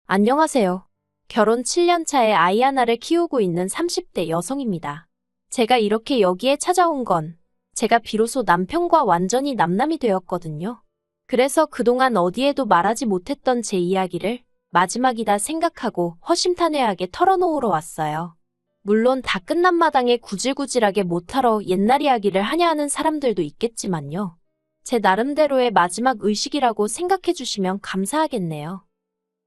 안녕하세요. 결혼 7년 차에 아이 하나를 키우고 있는 30대 여성입니다. 제가 이렇게 여기에 찾아온 건 제가 비로소 남편과 완전히 남남이 되었거든요. 그래서 그동안 어디에도 말하지 못했던 제 이야기를 마지막이다 생각하고 허심탄회하게 털어놓으러 왔어요. 물론 다 끝난 마당에 구질구질하게 못하러 옛날 이야기를 하냐 하는 사람들도 있겠지만요. 제 나름대로의 마지막 의식이라고 생각해 주시면 감사하겠네요.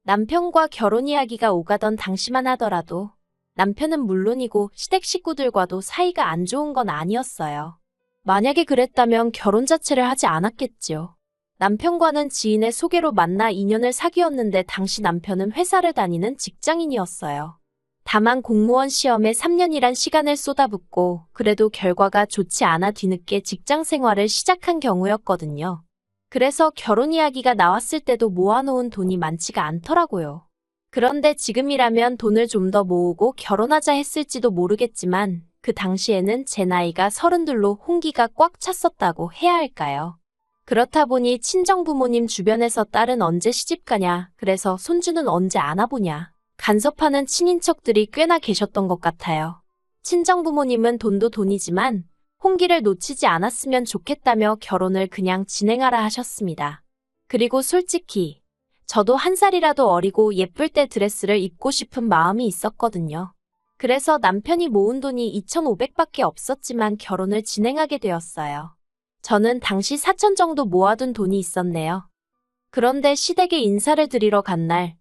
남편과 결혼 이야기가 오가던 당시만 하더라도 남편은 물론이고 시댁 식구들과도 사이가 안 좋은 건 아니었어요. 만약에 그랬다면 결혼 자체를 하지 않았겠지요. 남편과는 지인의 소개로 만나 인연을 사귀었는데 당시 남편은 회사를 다니는 직장인이었어요. 다만 공무원 시험에 3년이란 시간을 쏟아붓고 그래도 결과가 좋지 않아 뒤늦게 직장 생활을 시작한 경우였거든요. 그래서 결혼 이야기가 나왔을 때도 모아놓은 돈이 많지가 않더라고요. 그런데 지금이라면 돈을 좀 더 모으고 결혼하자 했을지도 모르겠지만 그 당시에는 제 나이가 32로 홍기가 꽉 찼었다고 해야 할까요? 그렇다 보니 친정부모님 주변에서 딸은 언제 시집가냐, 그래서 손주는 언제 안아보냐, 간섭하는 친인척들이 꽤나 계셨던 것 같아요. 친정부모님은 돈도 돈이지만 홍기를 놓치지 않았으면 좋겠다며 결혼을 그냥 진행하라 하셨습니다. 그리고 솔직히 저도 한 살이라도 어리고 예쁠 때 드레스를 입고 싶은 마음이 있었거든요. 그래서 남편이 모은 돈이 2,500밖에 없었지만 결혼을 진행하게 되었어요. 저는 당시 4천 정도 모아둔 돈이 있었네요. 그런데 시댁에 인사를 드리러 간 날,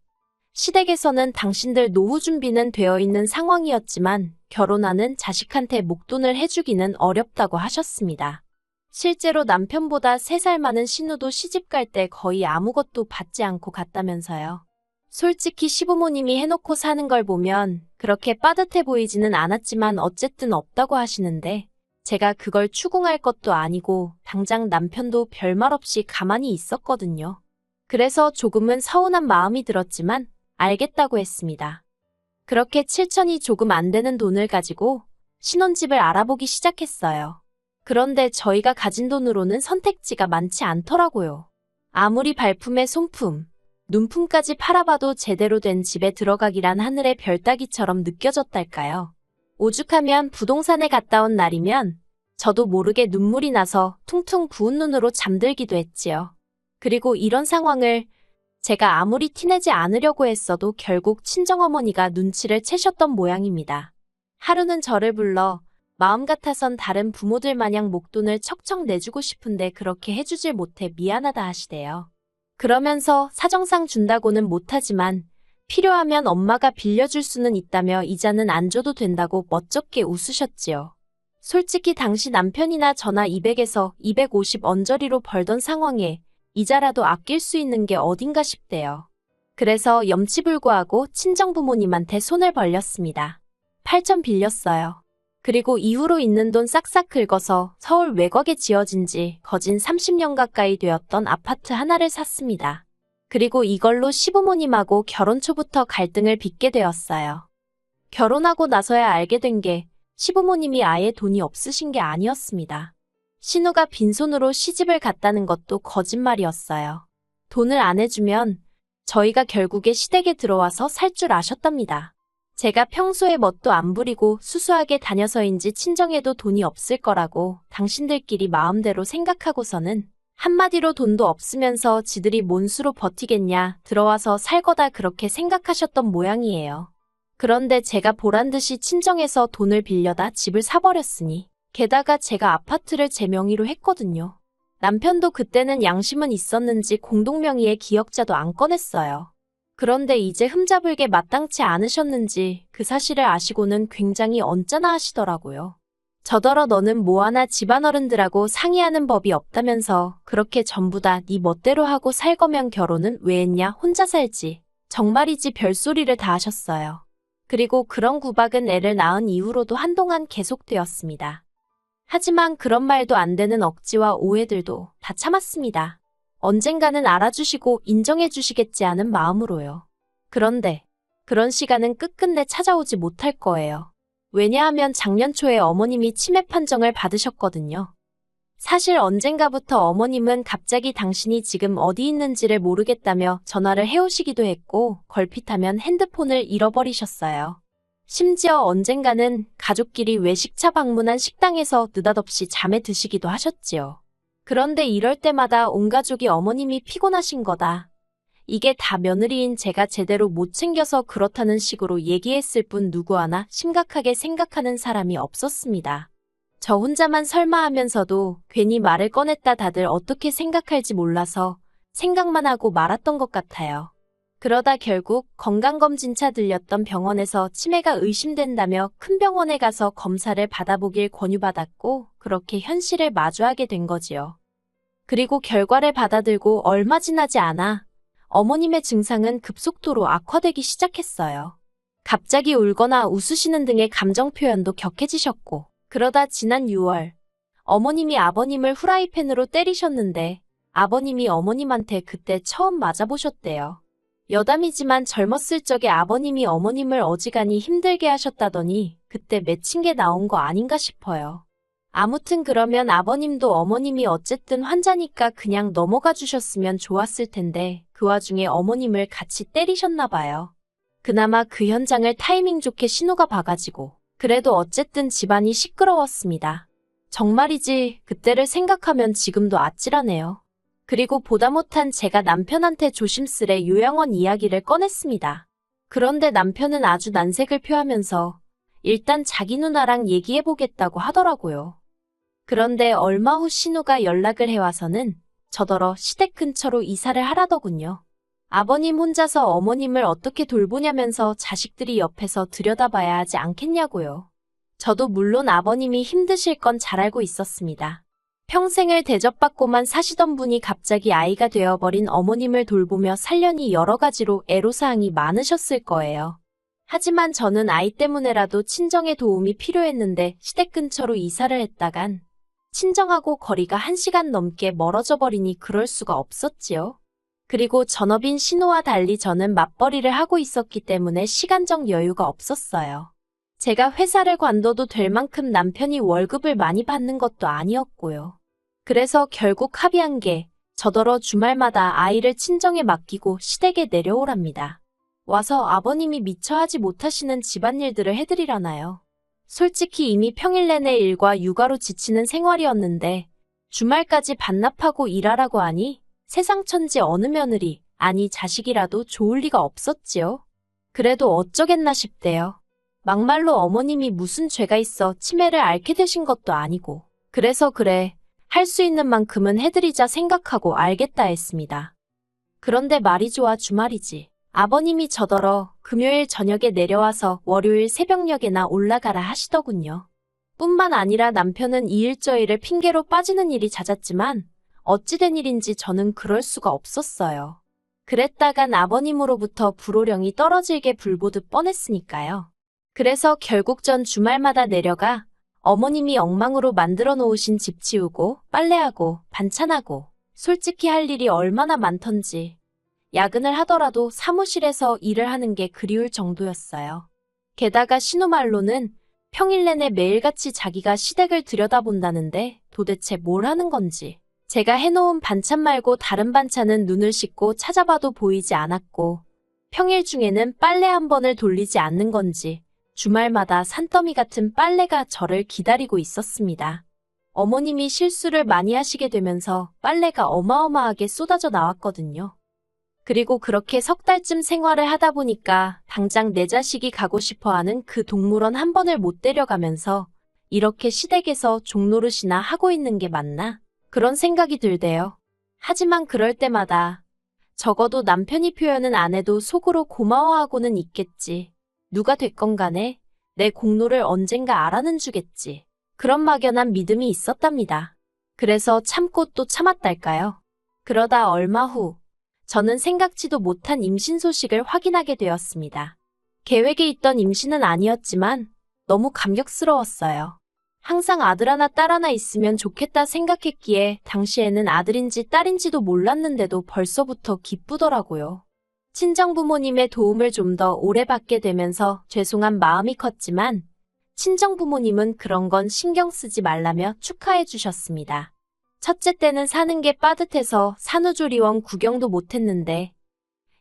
시댁에서는 당신들 노후 준비는 되어 있는 상황이었지만 결혼하는 자식한테 목돈을 해주기는 어렵다고 하셨습니다. 실제로 남편보다 3살 많은 신우도 시집갈 때 거의 아무것도 받지 않고 갔다면서요. 솔직히 시부모님이 해놓고 사는 걸 보면 그렇게 빠듯해 보이지는 않았지만 어쨌든 없다고 하시는데 제가 그걸 추궁할 것도 아니고 당장 남편도 별말 없이 가만히 있었거든요. 그래서 조금은 서운한 마음이 들었지만 알겠다고 했습니다. 그렇게 7천이 조금 안 되는 돈을 가지고 신혼집을 알아보기 시작했어요. 그런데 저희가 가진 돈으로는 선택지가 많지 않더라고요. 아무리 발품에 손품, 눈품까지 팔아봐도 제대로 된 집에 들어가기란 하늘의 별 따기처럼 느껴졌달까요. 오죽하면 부동산에 갔다 온 날이면 저도 모르게 눈물이 나서 퉁퉁 부은 눈으로 잠들기도 했지요. 그리고 이런 상황을 제가 아무리 티내지 않으려고 했어도 결국 친정어머니가 눈치를 채셨던 모양입니다. 하루는 저를 불러 마음 같아선 다른 부모들 마냥 목돈을 척척 내주고 싶은데 그렇게 해주질 못해 미안하다 하시대요. 그러면서 사정상 준다고는 못하지만 필요하면 엄마가 빌려줄 수는 있다며 이자는 안 줘도 된다고 멋쩍게 웃으셨지요. 솔직히 당시 남편이나 저나 200에서 250 언저리로 벌던 상황에 이자라도 아낄 수 있는 게 어딘가 싶대요. 그래서 염치불구하고 친정부모님한테 손을 벌렸습니다. 8천 빌렸어요. 그리고 이후로 있는 돈 싹싹 긁어서 서울 외곽에 지어진 지 거진 30년 가까이 되었던 아파트 하나를 샀습니다. 그리고 이걸로 시부모님하고 결혼 초부터 갈등을 빚게 되었어요. 결혼하고 나서야 알게 된 게 시부모님이 아예 돈이 없으신 게 아니었습니다. 신우가 빈손으로 시집을 갔다는 것도 거짓말이었어요. 돈을 안 해주면 저희가 결국에 시댁에 들어와서 살 줄 아셨답니다. 제가 평소에 멋도 안 부리고 수수하게 다녀서인지 친정에도 돈이 없을 거라고 당신들끼리 마음대로 생각하고서는 한마디로 돈도 없으면서 지들이 뭔 수로 버티겠냐, 들어와서 살 거다 그렇게 생각하셨던 모양이에요. 그런데 제가 보란듯이 친정에서 돈을 빌려다 집을 사버렸으니 게다가 제가 아파트를 제 명의로 했거든요. 남편도 그때는 양심은 있었는지 공동명의의 기억자도 안 꺼냈어요. 그런데 이제 흠잡을게 마땅치 않으셨는지 그 사실을 아시고는 굉장히 언짢아 하시더라고요. 저더러 너는 뭐하나 집안어른들하고 상의하는 법이 없다면서 그렇게 전부 다 네 멋대로 하고 살 거면 결혼은 왜 했냐, 혼자 살지. 정말이지 별소리를 다 하셨어요. 그리고 그런 구박은 애를 낳은 이후로도 한동안 계속되었습니다. 하지만 그런 말도 안 되는 억지와 오해들도 다 참았습니다. 언젠가는 알아주시고 인정해 주시겠지 하는 마음으로요. 그런데 그런 시간은 끝끝내 찾아오지 못할 거예요. 왜냐하면 작년 초에 어머님이 치매 판정을 받으셨거든요. 사실 언젠가부터 어머님은 갑자기 당신이 지금 어디 있는지를 모르겠다며 전화를 해오시기도 했고 걸핏하면 핸드폰을 잃어버리셨어요. 심지어 언젠가는 가족끼리 외식차 방문한 식당에서 느닷없이 잠에 드시기도 하셨지요. 그런데 이럴 때마다 온 가족이 어머님이 피곤하신 거다. 이게 다 며느리인 제가 제대로 못 챙겨서 그렇다는 식으로 얘기했을 뿐 누구 하나 심각하게 생각하는 사람이 없었습니다. 저 혼자만 설마 하면서도 괜히 말을 꺼냈다 다들 어떻게 생각할지 몰라서 생각만 하고 말았던 것 같아요. 그러다 결국 건강검진차 들렸던 병원에서 치매가 의심된다며 큰 병원에 가서 검사를 받아보길 권유받았고 그렇게 현실을 마주하게 된 거지요. 그리고 결과를 받아들고 얼마 지나지 않아 어머님의 증상은 급속도로 악화되기 시작했어요. 갑자기 울거나 웃으시는 등의 감정 표현도 격해지셨고 그러다 지난 6월 어머님이 아버님을 후라이팬으로 때리셨는데 아버님이 어머님한테 그때 처음 맞아보셨대요. 여담이지만 젊었을 적에 아버님이 어머님을 어지간히 힘들게 하셨다더니 그때 맺힌 게 나온 거 아닌가 싶어요. 아무튼 그러면 아버님도 어머님이 어쨌든 환자니까 그냥 넘어가 주셨으면 좋았을 텐데 그 와중에 어머님을 같이 때리셨나 봐요. 그나마 그 현장을 타이밍 좋게 신호가 봐가지고 그래도 어쨌든 집안이 시끄러웠습니다. 정말이지 그때를 생각하면 지금도 아찔하네요. 그리고 보다 못한 제가 남편한테 조심스레 요양원 이야기를 꺼냈습니다. 그런데 남편은 아주 난색을 표하면서 일단 자기 누나랑 얘기해보겠다고 하더라고요. 그런데 얼마 후 신우가 연락을 해와서는 저더러 시댁 근처로 이사를 하라더군요. 아버님 혼자서 어머님을 어떻게 돌보냐면서 자식들이 옆에서 들여다봐야 하지 않겠냐고요. 저도 물론 아버님이 힘드실 건 잘 알고 있었습니다. 평생을 대접받고만 사시던 분이 갑자기 아이가 되어버린 어머님을 돌보며 살려니 여러 가지로 애로사항이 많으셨을 거예요. 하지만 저는 아이 때문에라도 친정의 도움이 필요했는데 시댁 근처로 이사를 했다간 친정하고 거리가 1시간 넘게 멀어져 버리니 그럴 수가 없었지요. 그리고 전업인 신우와 달리 저는 맞벌이를 하고 있었기 때문에 시간적 여유가 없었어요. 제가 회사를 관둬도 될 만큼 남편이 월급을 많이 받는 것도 아니었고요. 그래서 결국 합의한 게 저더러 주말마다 아이를 친정에 맡기고 시댁에 내려오랍니다. 와서 아버님이 미처 하지 못하시는 집안일들을 해드리라나요. 솔직히 이미 평일 내내 일과 육아로 지치는 생활이었는데 주말까지 반납하고 일하라고 하니 세상 천지 어느 며느리, 아니 자식이라도 좋을 리가 없었지요. 그래도 어쩌겠나 싶대요. 막말로 어머님이 무슨 죄가 있어 치매를 앓게 되신 것도 아니고 그래서 그래, 할 수 있는 만큼은 해드리자 생각하고 알겠다 했습니다. 그런데 말이 좋아 주말이지. 아버님이 저더러 금요일 저녁에 내려와서 월요일 새벽녘에나 올라가라 하시더군요. 뿐만 아니라 남편은 이 일 저 일을 핑계로 빠지는 일이 잦았지만 어찌된 일인지 저는 그럴 수가 없었어요. 그랬다간 아버님으로부터 불호령이 떨어질게 불보듯 뻔했으니까요. 그래서 결국 전 주말마다 내려가 어머님이 엉망으로 만들어 놓으신 집 치우고 빨래하고 반찬하고 솔직히 할 일이 얼마나 많던지 야근을 하더라도 사무실에서 일을 하는 게 그리울 정도였어요. 게다가 신우 말로는 평일 내내 매일같이 자기가 시댁을 들여다본다는데 도대체 뭘 하는 건지 제가 해놓은 반찬 말고 다른 반찬은 눈을 씻고 찾아봐도 보이지 않았고 평일 중에는 빨래 한 번을 돌리지 않는 건지 주말마다 산더미 같은 빨래가 저를 기다리고 있었습니다. 어머님이 실수를 많이 하시게 되면서 빨래가 어마어마하게 쏟아져 나왔거든요. 그리고 그렇게 석 달쯤 생활을 하다 보니까 당장 내 자식이 가고 싶어하는 그 동물원 한 번을 못 데려가면서 이렇게 시댁에서 종노릇이나 하고 있는 게 맞나? 그런 생각이 들대요. 하지만 그럴 때마다 적어도 남편이 표현은 안 해도 속으로 고마워하고는 있겠지. 누가 됐건 간에 내 공로를 언젠가 알아는 주겠지. 그런 막연한 믿음이 있었답니다. 그래서 참고 또 참았달까요? 그러다 얼마 후 저는 생각지도 못한 임신 소식을 확인하게 되었습니다. 계획에 있던 임신은 아니었지만 너무 감격스러웠어요. 항상 아들 하나 딸 하나 있으면 좋겠다 생각했기에 당시에는 아들인지 딸인지도 몰랐는데도 벌써부터 기쁘더라고요. 친정부모님의 도움을 좀 더 오래 받게 되면서 죄송한 마음이 컸지만 친정부모님은 그런 건 신경 쓰지 말라며 축하해 주셨습니다. 첫째 때는 사는 게 빠듯해서 산후조리원 구경도 못했는데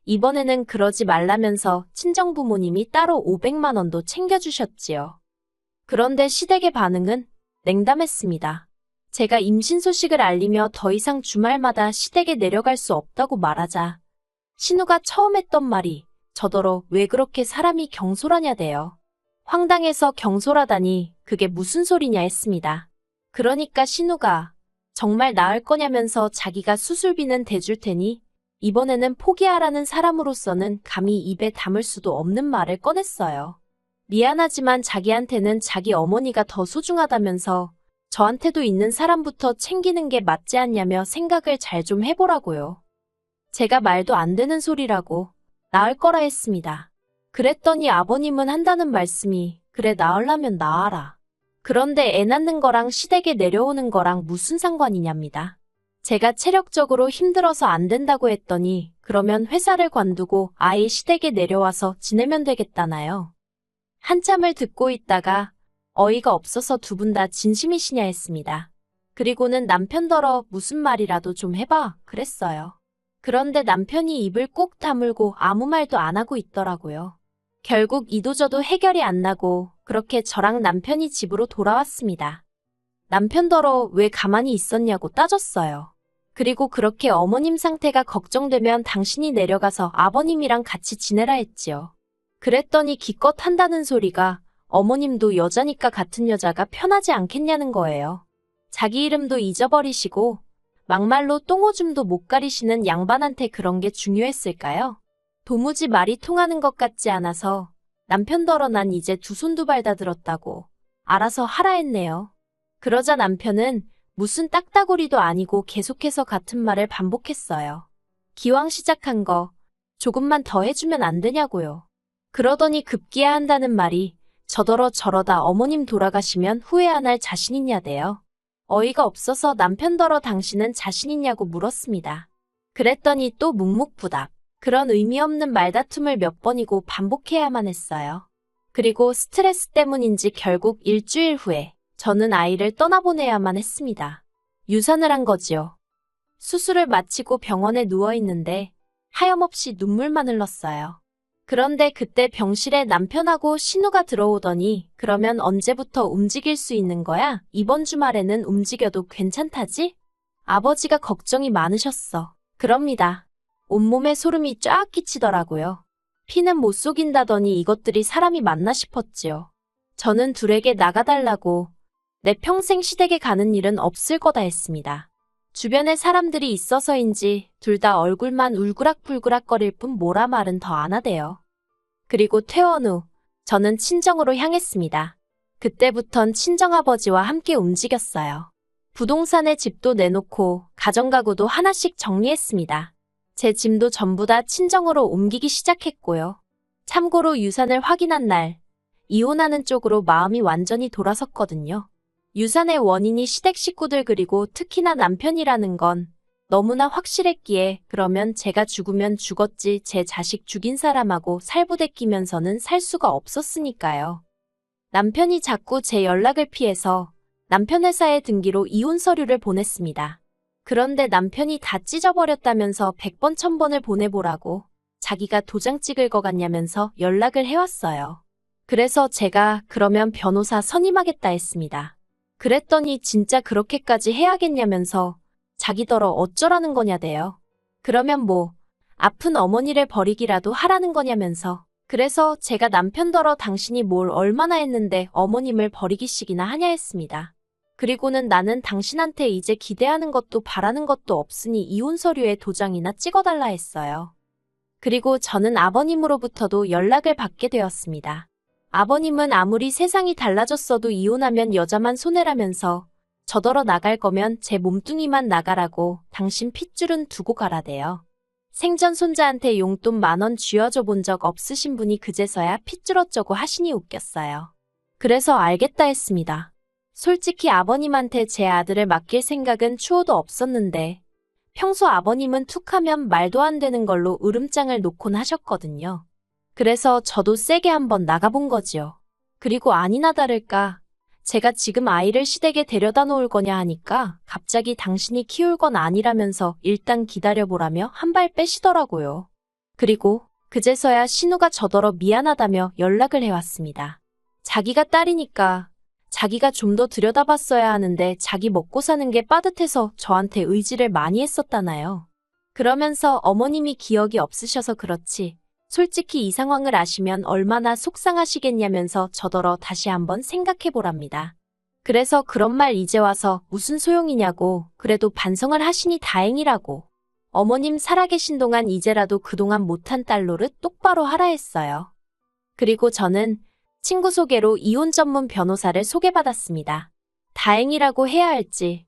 이번에는 그러지 말라면서 친정부모님이 따로 500만 원도 챙겨주셨지요. 그런데 시댁의 반응은 냉담했습니다. 제가 임신 소식을 알리며 더 이상 주말마다 시댁에 내려갈 수 없다고 말하자 신우가 처음 했던 말이 저더러 왜 그렇게 사람이 경솔하냐대요. 황당해서 경솔하다니 그게 무슨 소리냐 했습니다. 그러니까 신우가 정말 나을 거냐면서 자기가 수술비는 대줄 테니 이번에는 포기하라는 사람으로서는 감히 입에 담을 수도 없는 말을 꺼냈어요. 미안하지만 자기한테는 자기 어머니가 더 소중하다면서 저한테도 있는 사람부터 챙기는 게 맞지 않냐며 생각을 잘 좀 해보라고요. 제가 말도 안 되는 소리라고 나을 거라 했습니다. 그랬더니 아버님은 한다는 말씀이 그래 나으려면 나아라. 그런데 애 낳는 거랑 시댁에 내려오는 거랑 무슨 상관이냐입니다. 제가 체력적으로 힘들어서 안 된다고 했더니 그러면 회사를 관두고 아예 시댁에 내려와서 지내면 되겠다나요. 한참을 듣고 있다가 어이가 없어서 두 분 다 진심이시냐 했습니다. 그리고는 남편더러 무슨 말이라도 좀 해봐 그랬어요. 그런데 남편이 입을 꼭 다물고 아무 말도 안 하고 있더라고요. 결국 이도저도 해결이 안 나고 그렇게 저랑 남편이 집으로 돌아왔습니다. 남편더러 왜 가만히 있었냐고 따졌어요. 그리고 그렇게 어머님 상태가 걱정되면 당신이 내려가서 아버님이랑 같이 지내라 했지요. 그랬더니 기껏 한다는 소리가 어머님도 여자니까 같은 여자가 편하지 않겠냐는 거예요. 자기 이름도 잊어버리시고 막말로 똥오줌도 못 가리시는 양반한테 그런 게 중요했을까요? 도무지 말이 통하는 것 같지 않아서 남편더러 난 이제 두 손 두 발 다 들었다고 알아서 하라 했네요. 그러자 남편은 무슨 딱따구리도 아니고 계속해서 같은 말을 반복했어요. 기왕 시작한 거 조금만 더 해주면 안 되냐고요. 그러더니 급기야 한다는 말이 저더러 저러다 어머님 돌아가시면 후회 안 할 자신 있냐대요. 어이가 없어서 남편더러 당신은 자신 있냐고 물었습니다. 그랬더니 또 묵묵부답. 그런 의미 없는 말다툼을 몇 번이고 반복해야만 했어요. 그리고 스트레스 때문인지 결국 일주일 후에 저는 아이를 떠나보내야만 했습니다. 유산을 한 거지요. 수술을 마치고 병원에 누워있는데 하염없이 눈물만 흘렀어요. 그런데 그때 병실에 남편하고 신우가 들어오더니 그러면 언제부터 움직일 수 있는 거야? 이번 주말에는 움직여도 괜찮다지? 아버지가 걱정이 많으셨어. 그럽니다. 온몸에 소름이 쫙 끼치더라고요. 피는 못 속인다더니 이것들이 사람이 맞나 싶었지요. 저는 둘에게 나가달라고 내 평생 시댁에 가는 일은 없을 거다 했습니다. 주변에 사람들이 있어서인지 둘 다 얼굴만 울그락불그락거릴 뿐 뭐라 말은 더 안 하대요. 그리고 퇴원 후 저는 친정으로 향했습니다. 그때부턴 친정아버지와 함께 움직였어요. 부동산에 집도 내놓고 가정가구도 하나씩 정리했습니다. 제 짐도 전부 다 친정으로 옮기기 시작했고요. 참고로 유산을 확인한 날 이혼하는 쪽으로 마음이 완전히 돌아섰거든요. 유산의 원인이 시댁 식구들 그리고 특히나 남편이라는 건 너무나 확실했기에 그러면 제가 죽으면 죽었지 제 자식 죽인 사람하고 살부대 끼면서는 살 수가 없었으니까요. 남편이 자꾸 제 연락을 피해서 남편 회사에 등기로 이혼 서류를 보냈습니다. 그런데 남편이 다 찢어버렸다면서 100번 1000번을 보내보라고 자기가 도장 찍을 것 같냐면서 연락을 해왔어요. 그래서 제가 그러면 변호사 선임하겠다 했습니다. 그랬더니 진짜 그렇게까지 해야겠냐면서 자기더러 어쩌라는 거냐대요. 그러면 뭐 아픈 어머니를 버리기라도 하라는 거냐면서. 그래서 제가 남편더러 당신이 뭘 얼마나 했는데 어머님을 버리기식이나 하냐 했습니다. 그리고는 나는 당신한테 이제 기대하는 것도 바라는 것도 없으니 이혼 서류에 도장이나 찍어달라 했어요. 그리고 저는 아버님으로부터도 연락을 받게 되었습니다. 아버님은 아무리 세상이 달라졌어도 이혼하면 여자만 손해라면서 저더러 나갈 거면 제 몸뚱이만 나가라고 당신 핏줄은 두고 가라대요. 생전 손자한테 용돈 10,000원 쥐어줘 본 적 없으신 분이 그제서야 핏줄 어쩌고 하시니 웃겼어요. 그래서 알겠다 했습니다. 솔직히 아버님한테 제 아들을 맡길 생각은 추호도 없었는데 평소 아버님은 툭하면 말도 안 되는 걸로 으름장을 놓곤 하셨거든요. 그래서 저도 세게 한번 나가본 거지요. 그리고 아니나 다를까 제가 지금 아이를 시댁에 데려다 놓을 거냐 하니까 갑자기 당신이 키울 건 아니라면서 일단 기다려보라며 한 발 빼시더라고요. 그리고 그제서야 신우가 저더러 미안하다며 연락을 해왔습니다. 자기가 딸이니까 자기가 좀 더 들여다봤어야 하는데 자기 먹고 사는 게 빠듯해서 저한테 의지를 많이 했었다나요. 그러면서 어머님이 기억이 없으셔서 그렇지 솔직히 이 상황을 아시면 얼마나 속상하시겠냐면서 저더러 다시 한번 생각해보랍니다. 그래서 그런 말 이제 와서 무슨 소용이냐고 그래도 반성을 하시니 다행이라고. 어머님 살아계신 동안 이제라도 그동안 못한 딸 노릇 똑바로 하라 했어요. 그리고 저는 친구 소개로 이혼 전문 변호사를 소개받았습니다. 다행이라고 해야 할지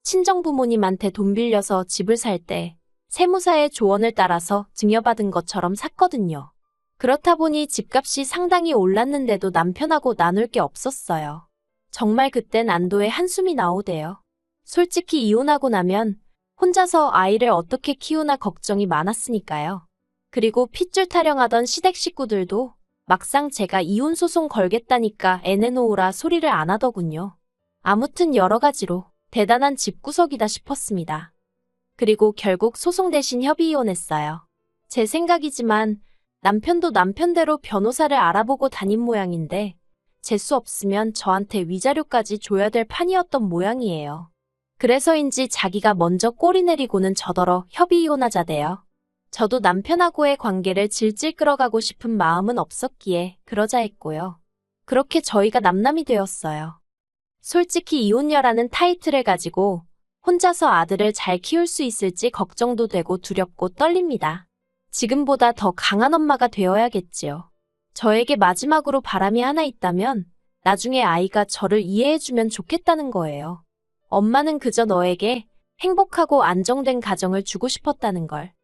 친정 부모님한테 돈 빌려서 집을 살 때 세무사의 조언을 따라서 증여받은 것처럼 샀거든요. 그렇다 보니 집값이 상당히 올랐는데도 남편하고 나눌 게 없었어요. 정말 그땐 안도의 한숨이 나오대요. 솔직히 이혼하고 나면 혼자서 아이를 어떻게 키우나 걱정이 많았으니까요. 그리고 핏줄 타령하던 시댁 식구들도 막상 제가 이혼 소송 걸겠다니까 애 내놓으라 소리를 안 하더군요. 아무튼 여러 가지로 대단한 집구석이다 싶었습니다. 그리고 결국 소송 대신 협의 이혼했어요. 제 생각이지만 남편도 남편대로 변호사를 알아보고 다닌 모양인데 재수 없으면 저한테 위자료까지 줘야 될 판이었던 모양이에요. 그래서인지 자기가 먼저 꼬리 내리고는 저더러 협의 이혼하자대요. 저도 남편하고의 관계를 질질 끌어가고 싶은 마음은 없었기에 그러자 했고요. 그렇게 저희가 남남이 되었어요. 솔직히 이혼녀라는 타이틀을 가지고 혼자서 아들을 잘 키울 수 있을지 걱정도 되고 두렵고 떨립니다. 지금보다 더 강한 엄마가 되어야겠지요. 저에게 마지막으로 바람이 하나 있다면 나중에 아이가 저를 이해해주면 좋겠다는 거예요. 엄마는 그저 너에게 행복하고 안정된 가정을 주고 싶었다는 걸.